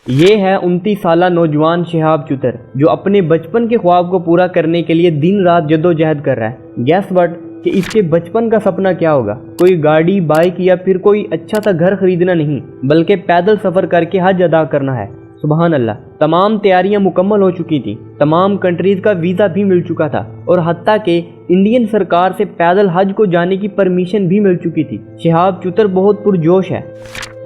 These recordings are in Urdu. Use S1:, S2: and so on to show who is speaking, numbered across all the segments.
S1: یہ ہے 29 سالہ نوجوان شہاب چتر جو اپنے بچپن کے خواب کو پورا کرنے کے لیے دن رات جدوجہد کر رہا ہے۔ گیس وٹ کہ اس کے بچپن کا سپنا کیا ہوگا؟ کوئی گاڑی، بائک یا پھر کوئی اچھا سا گھر خریدنا نہیں، بلکہ پیدل سفر کر کے حج ادا کرنا ہے۔ سبحان اللہ۔ تمام تیاریاں مکمل ہو چکی تھیں، تمام کنٹریز کا ویزا بھی مل چکا تھا اور حتیٰ کہ انڈین سرکار سے پیدل حج کو جانے کی پرمیشن بھی مل چکی تھی۔ شہاب چتر بہت پرجوش ہے۔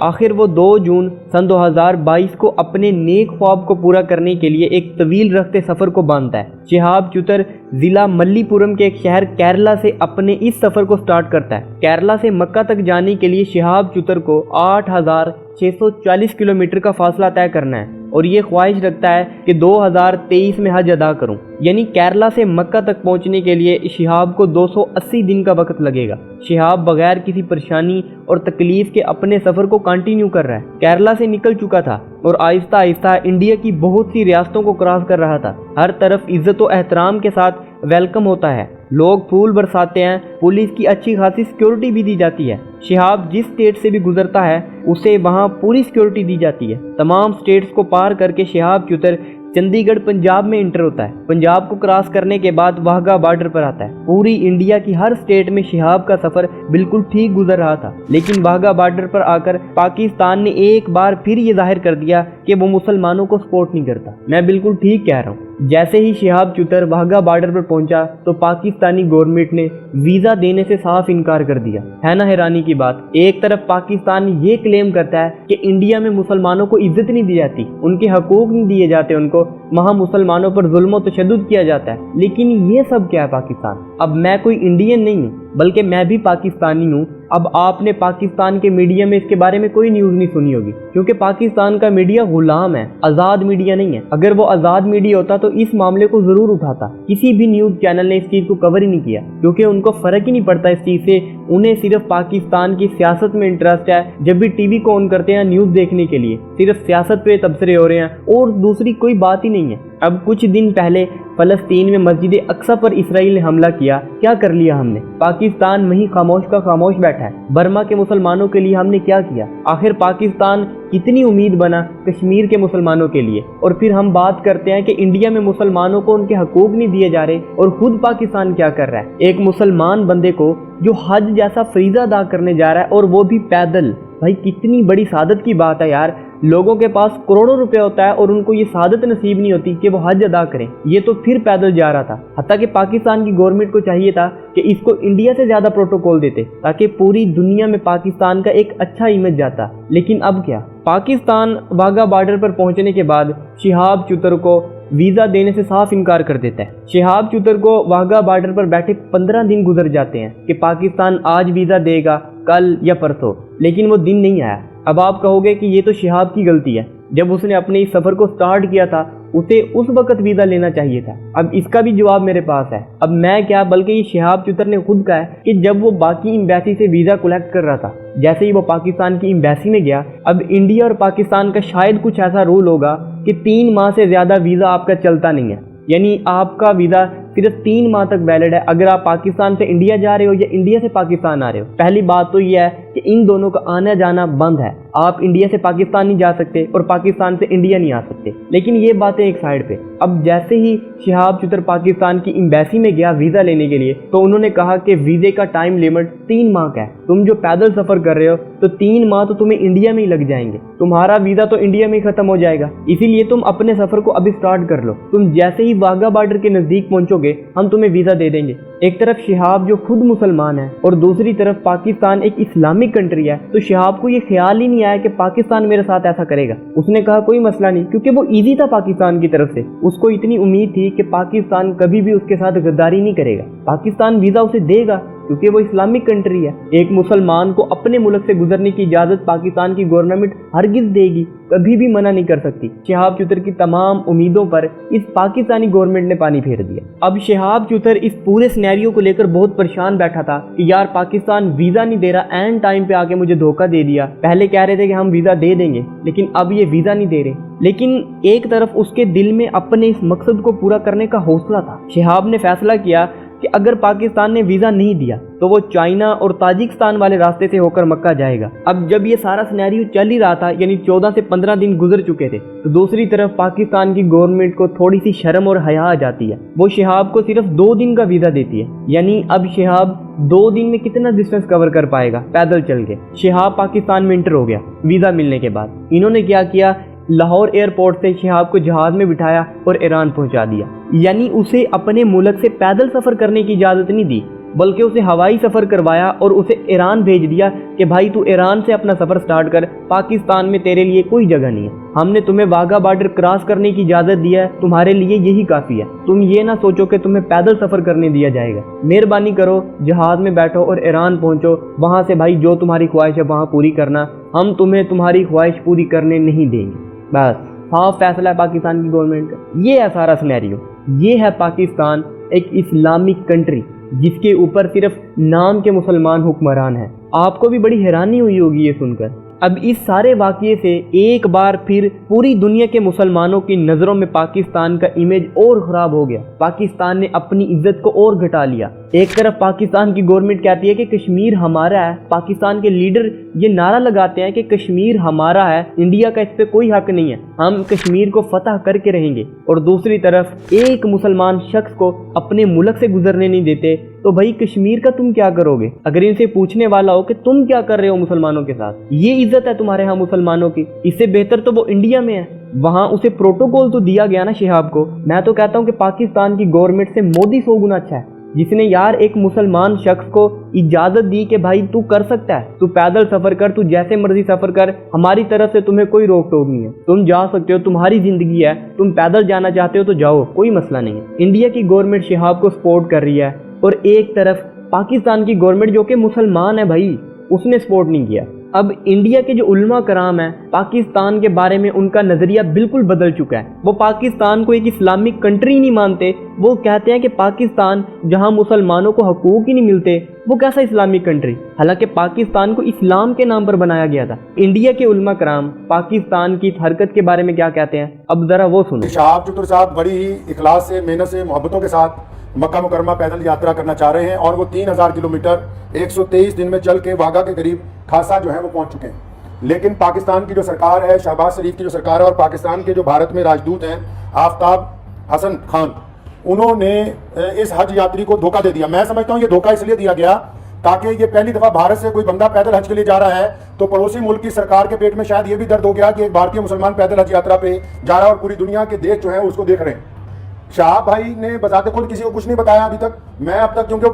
S1: آخر وہ 2 جون سن 2022 کو اپنے نیک خواب کو پورا کرنے کے لیے ایک طویل رخت سفر کو باندھتا ہے۔ شہاب چتر ضلع ملی پورم کے ایک شہر کیرلا سے اپنے اس سفر کو سٹارٹ کرتا ہے۔ کیرلا سے مکہ تک جانے کے لیے شہاب چتر کو 8640 کلومیٹر کا فاصلہ طے کرنا ہے اور یہ خواہش رکھتا ہے کہ 2023 میں حج ادا کروں، یعنی کیرلا سے مکہ تک پہنچنے کے لیے شہاب کو 280 دن کا وقت لگے گا۔ شہاب بغیر کسی پریشانی اور تکلیف کے اپنے سفر کو کنٹینیو کر رہا ہے۔ کیرلا سے نکل چکا تھا اور آہستہ آہستہ انڈیا کی بہت سی ریاستوں کو کراس کر رہا تھا۔ ہر طرف عزت و احترام کے ساتھ ویلکم ہوتا ہے، لوگ پھول برساتے ہیں، پولیس کی اچھی خاصی سیکیورٹی بھی دی جاتی ہے۔ شہاب جس اسٹیٹ سے بھی گزرتا ہے اسے وہاں پوری سیکیورٹی دی جاتی ہے۔ تمام اسٹیٹس کو پار کر کے شہاب چتر چندی گڑھ پنجاب میں انٹر ہوتا ہے۔ پنجاب کو کراس کرنے کے بعد واہگہ بارڈر پر آتا ہے۔ پوری انڈیا کی ہر اسٹیٹ میں شہاب کا سفر بالکل ٹھیک گزر رہا تھا، لیکن واہگہ بارڈر پر آ کر پاکستان نے ایک بار پھر یہ ظاہر کر دیا کہ وہ مسلمانوں کو سپورٹ نہیں کرتا۔ میں بالکل ٹھیک کہہ رہا ہوں۔ جیسے ہی شہاب چتر واہگہ بارڈر پر پہنچا تو پاکستانی گورنمنٹ نے ویزا دینے سے صاف انکار کر دیا۔ ہے نا حیرانی کی بات؟ ایک طرف پاکستان یہ کلیم کرتا ہے کہ انڈیا میں مسلمانوں کو عزت نہیں دی جاتی، ان کے حقوق نہیں دیے جاتے، ان کو وہاں مسلمانوں پر ظلم و تشدد کیا جاتا ہے، لیکن یہ سب کیا ہے پاکستان؟ اب میں کوئی انڈین نہیں ہوں بلکہ میں بھی پاکستانی ہوں۔ اب آپ نے پاکستان کے میڈیا میں اس کے بارے میں کوئی نیوز نہیں سنی ہوگی، کیونکہ پاکستان کا میڈیا غلام ہے، آزاد میڈیا نہیں ہے۔ اگر وہ آزاد میڈیا ہوتا تو اس معاملے کو ضرور اٹھاتا۔ کسی بھی نیوز چینل نے اس چیز کو کور ہی نہیں کیا، کیونکہ ان کو فرق ہی نہیں پڑتا اس چیز سے۔ انہیں صرف پاکستان کی سیاست میں انٹرسٹ ہے۔ جب بھی ٹی وی کو آن کرتے ہیں نیوز دیکھنے کے لیے صرف سیاست پہ تبصرے ہو رہے ہیں اور دوسری کوئی بات ہی نہیں ہے۔ اب کچھ دن پہلے فلسطین میں مسجد اقصی پر اسرائیل نے حملہ کیا۔ کیا کر لیا ہم نے؟ پاکستان وہیں خاموش کا خاموش بیٹھا ہے۔ برما کے مسلمانوں کے لیے ہم نے کیا کیا؟ آخر پاکستان کتنی امید بنا کشمیر کے مسلمانوں کے لیے، اور پھر ہم بات کرتے ہیں کہ انڈیا میں مسلمانوں کو ان کے حقوق نہیں دیے جا رہے، اور خود پاکستان کیا کر رہا ہے؟ ایک مسلمان بندے کو جو حج جیسا فریضہ ادا کرنے جا رہا ہے اور وہ بھی پیدل، بھائی کتنی بڑی سعادت کی بات ہے یار۔ لوگوں کے پاس کروڑوں روپے ہوتا ہے اور ان کو یہ سعادت نصیب نہیں ہوتی کہ وہ حج ادا کریں، یہ تو پھر پیدل جا رہا تھا۔ حتیٰ کہ پاکستان کی گورنمنٹ کو چاہیے تھا کہ اس کو انڈیا سے زیادہ پروٹوکول دیتے تاکہ پوری دنیا میں پاکستان کا ایک اچھا امیج جاتا، لیکن اب کیا؟ پاکستان واہگہ بارڈر پر پہنچنے کے بعد شہاب چتر کو ویزا دینے سے صاف انکار کر دیتا ہے۔ شہاب چتر کو واہگہ بارڈر پر بیٹھے 15 دن گزر جاتے ہیں کہ پاکستان آج ویزا دے گا، کل یا پرسوں، لیکن وہ دن نہیں آیا۔ اب آپ کہو گے کہ یہ تو شہاب کی غلطی ہے، جب اس نے اپنے اس سفر کو سٹارٹ کیا تھا اسے اس وقت ویزا لینا چاہیے تھا۔ اب اس کا بھی جواب میرے پاس ہے۔ اب میں کیا بلکہ یہ شہاب چتر نے خود کہا ہے کہ جب وہ باقی ایمبیسی سے ویزا کلیکٹ کر رہا تھا، جیسے ہی وہ پاکستان کی ایمبیسی میں گیا، اب انڈیا اور پاکستان کا شاید کچھ ایسا رول ہوگا کہ 3 ماہ سے زیادہ ویزا آپ کا چلتا نہیں ہے، یعنی آپ کا ویزا صرف 3 ماہ تک ویلڈ ہے اگر آپ پاکستان سے انڈیا جا رہے ہو یا انڈیا سے پاکستان آ رہے ہو۔ پہلی بات تو یہ ہے کہ ان دونوں کا آنا جانا بند ہے، آپ انڈیا سے پاکستان نہیں جا سکتے اور پاکستان سے انڈیا نہیں آ سکتے۔ لیکن یہ باتیں ایک سائڈ پہ۔ اب جیسے ہی شہاب چتر پاکستان کی ایمبیسی میں گیا ویزا لینے کے لیے تو انہوں نے کہا کہ ویزے کا ٹائم لیمٹ 3 ماہ کا ہے، تم جو پیدل سفر کر رہے ہو تو 3 ماہ تو تمہیں انڈیا میں ہی لگ جائیں گے، تمہارا ویزا تو انڈیا میں ہی ختم ہو جائے گا، اسی لیے تم اپنے سفر کو ابھی سٹارٹ کر لو، تم جیسے ہی واہگہ بارڈر کے نزدیک پہنچو گے ہم تمہیں ویزا دے دیں گے۔ ایک طرف شہاب جو خود مسلمان ہے اور دوسری طرف پاکستان ایک اسلامک کنٹری ہے، تو شہاب کو یہ خیال ہی نہیں آیا کہ پاکستان میرے ساتھ ایسا کرے گا۔ اس نے کہا کوئی مسئلہ نہیں، کیونکہ وہ ایزی تھا پاکستان کی طرف سے، اس کو اتنی امید تھی کہ پاکستان کبھی بھی اس کے ساتھ غداری نہیں کرے گا، پاکستان ویزا اسے دے گا کیونکہ وہ اسلامک کنٹری ہے۔ ایک مسلمان کو اپنے ملک سے گزرنے کی اجازت پاکستان کی گورنمنٹ ہرگز دے گی، کبھی بھی منع نہیں کر سکتی۔ شہاب چتر کی تمام امیدوں پر اس پاکستانی گورنمنٹ نے پانی پھیر دیا۔ اب شہاب چتر اس پورے سینیریو کو لے کر بہت پریشان بیٹھا تھا کہ یار پاکستان ویزا نہیں دے رہا، اینڈ ٹائم پہ آ کے مجھے دھوکہ دے دیا، پہلے کہہ رہے تھے کہ ہم ویزا دے دیں گے لیکن اب یہ ویزا نہیں دے رہے۔ لیکن ایک طرف اس کے دل میں اپنے اس مقصد کو پورا کرنے کا حوصلہ تھا۔ شہاب نے فیصلہ کیا کہ اگر پاکستان نے ویزا نہیں دیا تو وہ چائنا اور تاجکستان والے راستے سے ہو کر مکہ جائے گا۔ اب جب یہ سارا سینیریو چل ہی رہا تھا، یعنی 14 سے 15 دن گزر چکے تھے، تو دوسری طرف پاکستان کی گورنمنٹ کو تھوڑی سی شرم اور حیا آ جاتی ہے۔ وہ شہاب کو صرف 2 دن کا ویزا دیتی ہے، یعنی اب شہاب 2 دن میں کتنا ڈسٹینس کور کر پائے گا پیدل چل کے۔ شہاب پاکستان میں انٹر ہو گیا ویزا ملنے کے بعد۔ انہوں نے کیا کیا، لاہور ایئرپورٹ سے شہاب کو جہاز میں بٹھایا اور ایران پہنچا دیا۔ یعنی اسے اپنے ملک سے پیدل سفر کرنے کی اجازت نہیں دی، بلکہ اسے ہوائی سفر کروایا اور اسے ایران بھیج دیا کہ بھائی تو ایران سے اپنا سفر سٹارٹ کر، پاکستان میں تیرے لیے کوئی جگہ نہیں ہے، ہم نے تمہیں واگا بارڈر کراس کرنے کی اجازت دیا ہے، تمہارے لیے یہی کافی ہے، تم یہ نہ سوچو کہ تمہیں پیدل سفر کرنے دیا جائے گا، مہربانی کرو جہاز میں بیٹھو اور ایران پہنچو، وہاں سے بھائی جو تمہاری خواہش ہے وہاں پوری کرنا، ہم تمہیں تمہاری خواہش پوری کرنے نہیں دیں گے۔ بس ہاں فیصلہ ہے پاکستان کی گورنمنٹ کا۔ یہ ہے سارا سینیریو۔ یہ ہے پاکستان، ایک اسلامک کنٹری جس کے اوپر صرف نام کے مسلمان حکمران ہیں۔ آپ کو بھی بڑی حیرانی ہوئی ہوگی یہ سن کر۔ اب اس سارے واقعے سے ایک بار پھر پوری دنیا کے مسلمانوں کی نظروں میں پاکستان کا امیج اور خراب ہو گیا۔ پاکستان نے اپنی عزت کو اور گھٹا لیا۔ ایک طرف پاکستان کی گورنمنٹ کہتی ہے کہ کشمیر ہمارا ہے، پاکستان کے لیڈر یہ نعرہ لگاتے ہیں کہ کشمیر ہمارا ہے، انڈیا کا اس پہ کوئی حق نہیں ہے، ہم کشمیر کو فتح کر کے رہیں گے، اور دوسری طرف ایک مسلمان شخص کو اپنے ملک سے گزرنے نہیں دیتے۔ تو بھائی کشمیر کا تم کیا کرو گے؟ اگر ان سے پوچھنے والا ہو کہ تم کیا کر رہے ہو مسلمانوں کے ساتھ، یہ عزت ہے تمہارے ہاں مسلمانوں کی، اس سے بہتر تو وہ انڈیا میں ہے، وہاں اسے پروٹوکول تو دیا گیا نا شہاب کو۔ میں تو کہتا ہوں کہ پاکستان کی گورنمنٹ سے مودی 100 گنا اچھا ہے، جس نے یار ایک مسلمان شخص کو اجازت دی کہ بھائی تو کر سکتا ہے، تو پیدل سفر کر، تو جیسے مرضی سفر کر، ہماری طرف سے تمہیں کوئی روک ٹوک نہیں ہے، تم جا سکتے ہو، تمہاری زندگی ہے، تم پیدل جانا چاہتے ہو تو جاؤ، کوئی مسئلہ نہیں ہے۔ انڈیا کی گورنمنٹ شہاب کو سپورٹ کر رہی ہے، اور ایک طرف پاکستان کی گورنمنٹ جو کہ مسلمان ہے بھائی، اس نے سپورٹ نہیں کیا۔ اب انڈیا کے جو علماء کرام ہیں، پاکستان کے بارے میں ان کا نظریہ بالکل بدل چکا ہے۔ وہ پاکستان کو ایک اسلامک کنٹری نہیں مانتے، وہ کہتے ہیں کہ پاکستان جہاں مسلمانوں کو حقوق ہی نہیں ملتے، وہ کیسا اسلامک کنٹری؟ حالانکہ پاکستان کو اسلام کے نام پر بنایا گیا تھا۔ انڈیا کے علماء کرام پاکستان کی اس حرکت کے بارے میں کیا کہتے ہیں، اب ذرا وہ سنیں۔
S2: شہاب چتر صاحب بڑی ہی اخلاص سے، محنت سے، محبتوں کے ساتھ مکہ مکرمہ پیدل یاترا کرنا چاہ رہے ہیں، اور وہ 3000 کلومیٹر 123 دن میں چل کے واگا کے قریب خاصا جو ہے وہ پہنچ چکے ہیں۔ لیکن پاکستان کی جو سرکار ہے، شہباز شریف کی جو سرکار ہے، اور پاکستان کے جو بھارت میں راجدوت ہیں آفتاب حسن خان، انہوں نے اس حج یاتری کو دھوکہ دے دیا۔ میں سمجھتا ہوں یہ دھوکہ اس لیے دیا گیا تاکہ یہ پہلی دفعہ بھارت سے کوئی بندہ پیدل حج کے لیے جا رہا ہے تو پڑوسی ملک کی سرکار کے پیٹ میں شاید یہ بھی درد ہو گیا کہ ایک بھارتی مسلمان پیدل حج یاترا پہ جا رہا ہے اور پوری دنیا کے دیش جو ہیں اس کو دیکھ رہے ہیں۔ شہاب بھائی نے بذات خود کسی کو کچھ نہیں بتایا ابھی تک۔ میں اب تک، کیونکہ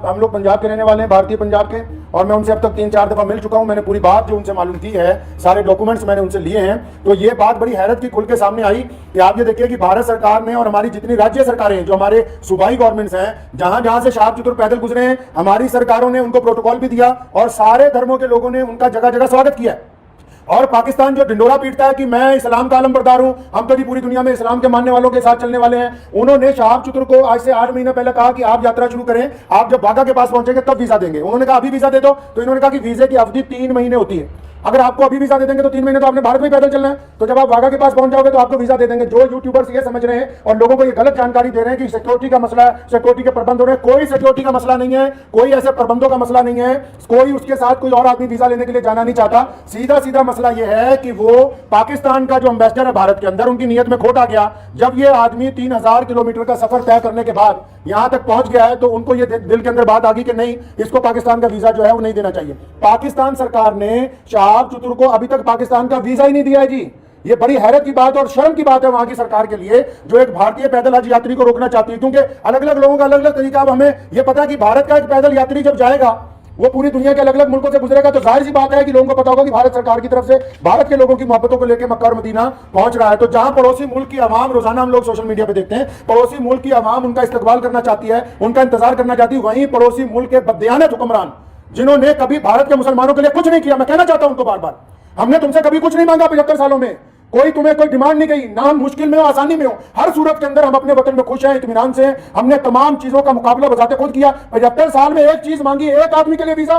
S2: ہم لوگ پنجاب کے رہنے والے ہیں، بھارتی پنجاب کے، اور میں ان سے اب تک 3-4 دفعہ مل چکا ہوں، میں نے پوری بات جو ان سے معلوم کی ہے، سارے ڈاکومنٹس میں نے ان سے لیے ہیں، تو یہ بات بڑی حیرت کی کھل کے سامنے آئی کہ آپ یہ دیکھیے کہ بھارت سرکار نے اور ہماری جتنی راجیہ سرکاریں ہیں، جو ہمارے صوبائی گورنمنٹس ہیں، جہاں جہاں سے شہاب چتر پیدل گزرے ہیں، ہماری سرکاروں نے ان کو پروٹوکول بھی دیا اور سارے دھرموں کے لوگوں نے ان کا جگہ جگہ سواگت کیا ہے۔ اور پاکستان جو ڈنڈورا پیٹتا ہے کہ میں اسلام کا علم بردار ہوں، ہم تو پوری دنیا میں اسلام کے ماننے والوں کے ساتھ چلنے والے ہیں، انہوں نے شہاب چتر کو آج سے 8 مہینے پہلے کہا کہ آپ یاترا شروع کریں، آپ جب واگا کے پاس پہنچیں گے تب ویزا دیں گے۔ انہوں نے کہا ابھی ویزا دے دو، تو انہوں نے کہا کہ ویزے کی اودھی 3 مہینے ہوتی ہے، اگر آپ کو ابھی ویزا دے دیں گے تو 3 مہینے تو آپ نے بھارت میں پیدل چلنا ہے، تو جب آپ واگا کے پاس پہنچ جاؤ گے تو آپ کو ویزا دے دیں گے۔ جو یوٹیوبرز یہ سمجھ رہے ہیں اور لوگوں کو یہ غلط جانکاری دے رہے ہیں کہ سیکورٹی کا مسئلہ ہے، سیکورٹی کے پربند ہو رہے ہیں، کوئی سیکورٹی کا مسئلہ نہیں ہے، کوئی ایسے پربندوں کا مسئلہ نہیں ہے، کوئی اس کے ساتھ کوئی اور آدمی ویزا لینے کے لیے جانا نہیں چاہتا۔ سیدھا مسئلہ یہ ہے کہ وہ پاکستان کا جو امبیسڈر ہے بھارت کے اندر، ان کی نیت میں کھوٹ آ گیا۔ جب یہ آدمی 3000 کلومیٹر کا سفر طے کرنے کے بعد یہاں تک پہنچ گیا ہے تو ان کو یہ دل کے اندر بات آ گئی کہ نہیں، اس کو پاکستان کا ویزا جو ہے وہ نہیں دینا چاہیے۔ پاکستان سرکار نے شہاب چتر کو ابھی تک پاکستان کا ویزا ہی نہیں دیا ہے جی۔ یہ بڑی حیرت کی بات اور شرم کی بات ہے وہاں کی سرکار کے لیے، جو ایک بھارتی پیدل حج یاتری کو روکنا چاہتی ہے، کیونکہ الگ الگ لوگوں کا الگ الگ طریقہ۔ اب ہمیں یہ پتا کہ بھارت کا ایک پیدل یاتری جب جائے گا، وہ پوری دنیا کے الگ الگ ملکوں سے گزرے گا، تو ظاہر سی بات ہے کہ لوگوں کو پتا ہوگا کہ بھارت سرکار کی طرف سے بھارت کے لوگوں کی محبتوں کو لے کے مکہ اور مدینہ پہنچ رہا ہے۔ تو جہاں پڑوسی ملک کی عوام، روزانہ ہم لوگ سوشل میڈیا پہ دیکھتے ہیں، پڑوسی ملک کی عوام ان کا استقبال کرنا چاہتی ہے، ان کا انتظار کرنا چاہتی ہے، وہیں پڑوسی ملک کے بددیانت حکمران جنہوں نے کبھی بھارت کے مسلمانوں کے لیے کچھ نہیں کیا، میں کہنا چاہتا ہوں ان کو بار بار، ہم نے تم سے کبھی کچھ نہیں مانگا 75 سالوں میں، تمہیں کوئی ڈیمانڈ نہیں گئی، نہ ہم مشکل میں ہو آسانی میں ہو، ہر صورت کے اندر ہم اپنے وطن میں خوش ہیں، اطمینان سے ہم نے تمام چیزوں کا مقابلہ بذات خود کیا۔ 75 سال میں ایک چیز مانگی، ایک آدمی کے لیے ویزا،